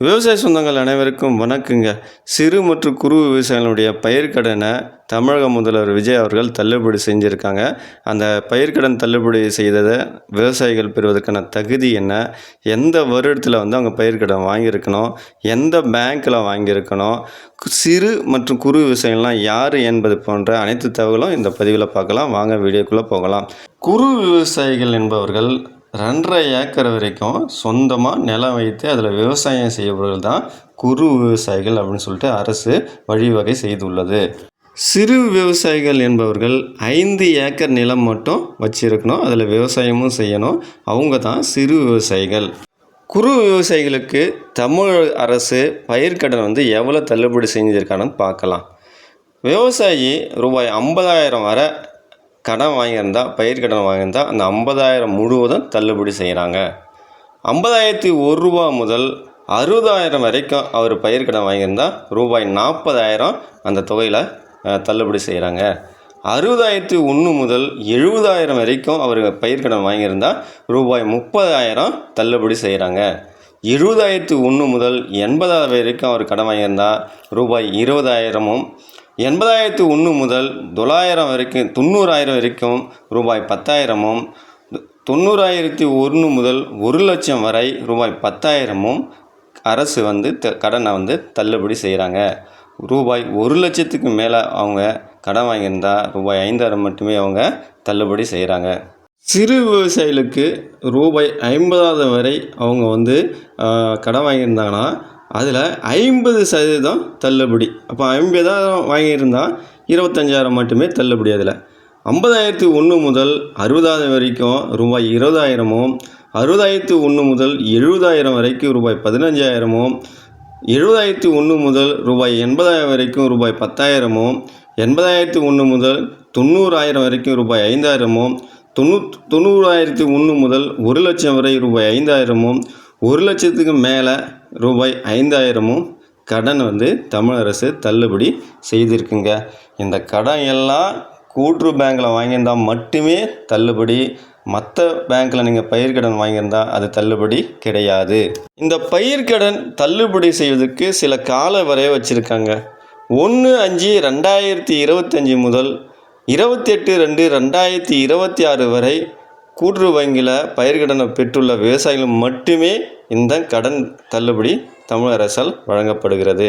விவசாய சொந்தங்கள் அனைவருக்கும் வணக்கங்க. சிறு மற்றும் குறு விவசாயிகளுடைய பயிர்க்கடனை தமிழக முதல்வர் விஜய் அவர்கள் தள்ளுபடி செஞ்சுருக்காங்க. அந்த பயிர்க்கடன் தள்ளுபடி செய்ததை விவசாயிகள் பெறுவதற்கான தகுதி என்ன, எந்த வருடத்தில் அவங்க பயிர்க்கடன் வாங்கியிருக்கணும், எந்த பேங்க்கில் வாங்கியிருக்கணும், சிறு மற்றும் குறு விவசாயிகள்லாம் யார் என்பது போன்ற அனைத்து தகவலும் இந்த பதிவில் பார்க்கலாம். வாங்க வீடியோக்குள்ளே போகலாம். குறு விவசாயிகள் என்பவர்கள் 2.5 ஏக்கர் வரைக்கும் சொந்தமாக நிலம் வைத்து அதில் விவசாயம் செய்யப்படுவது தான் குறு விவசாயிகள் அப்படின்னு சொல்லிட்டு அரசு வழிவகை செய்துள்ளது. சிறு விவசாயிகள் என்பவர்கள் 5 ஏக்கர் நிலம் மட்டும் வச்சிருக்கணும், அதில் விவசாயமும் செய்யணும். அவங்க தான் சிறு விவசாயிகள். குறு விவசாயிகளுக்கு தமிழக அரசு பயிர்க்கடன் எவ்வளோ தள்ளுபடி செஞ்சுருக்கான்னு பார்க்கலாம். விவசாயி ரூபாய் 50,000 வரை கடன் வாங்கியிருந்தால், பயிர்க்கடன் வாங்கியிருந்தால் அந்த 50,000 முழுவதும் தள்ளுபடி செய்கிறாங்க. 50,001 ரூபா முதல் 60,000 வரைக்கும் அவர் பயிர்க்கடன் வாங்கியிருந்தால் ரூபாய் 40,000 அந்த தொகையில் தள்ளுபடி செய்கிறாங்க. 60,001 முதல் 70,000 வரைக்கும் அவர் பயிர்க்கடன் வாங்கியிருந்தால் ரூபாய் 30,000 தள்ளுபடி செய்கிறாங்க. 70,001 முதல் 80,000 வரைக்கும் அவர் கடன் வாங்கியிருந்தால் ரூபாய் 20,000, 80,001 முதல் 900 வரைக்கும் 90,000 வரைக்கும் ரூபாய் 10,000, 90,001 முதல் 1,00,000 வரை ரூபாய் 10,000 அரசு கடனை தள்ளுபடி செய்கிறாங்க. ரூபாய் 1,00,000க்கு மேலே அவங்க கடன் வாங்கியிருந்தால் ரூபாய் 5,000 மட்டுமே அவங்க தள்ளுபடி செய்கிறாங்க. சிறு விவசாயிகளுக்கு ரூபாய் 50,000 வரை அவங்க கடன் வாங்கியிருந்தாங்கன்னா அதில் 50% தள்ளுபடி. அப்போ 50,000 வாங்கியிருந்தால் 25,000 மட்டுமே தள்ளுபடி. அதில் 50,001 முதல் 60,000 வரைக்கும் ரூபாய் 20,000, 60,001 முதல் 70,000 வரைக்கும் ரூபாய் 15,000, 70,001 முதல் ரூபாய் 80,000 வரைக்கும் ரூபாய் 10,000, 80,001 முதல் 90,000 வரைக்கும் ரூபாய் 5,000, 90,001 முதல் 1,00,000 வரை ரூபாய் 5,000, 1,00,000க்கு மேலே ரூபாய் 5,000 கடன் தமிழ் அரசு தள்ளுபடி செய்திருக்குங்க. இந்த கடன் எல்லாம் கூட்டுறவு பேங்க்கில் வாங்கியிருந்தால் மட்டுமே தள்ளுபடி. மற்ற பேங்க்கில் நீங்கள் பயிர்க்கடன் வாங்கியிருந்தால் அது தள்ளுபடி கிடையாது. இந்த பயிர்க்கடன் தள்ளுபடி செய்வதற்கு சில கால வரைய வச்சுருக்காங்க. 1/5/2025 முதல் 28/2/2026 வரை கூட்டுறவு வங்கியில் பயிர்க்கடனை பெற்றுள்ள விவசாயிகள் மட்டுமே இந்த கடன் தள்ளுபடி தமிழக அரசால் வழங்கப்படுகிறது.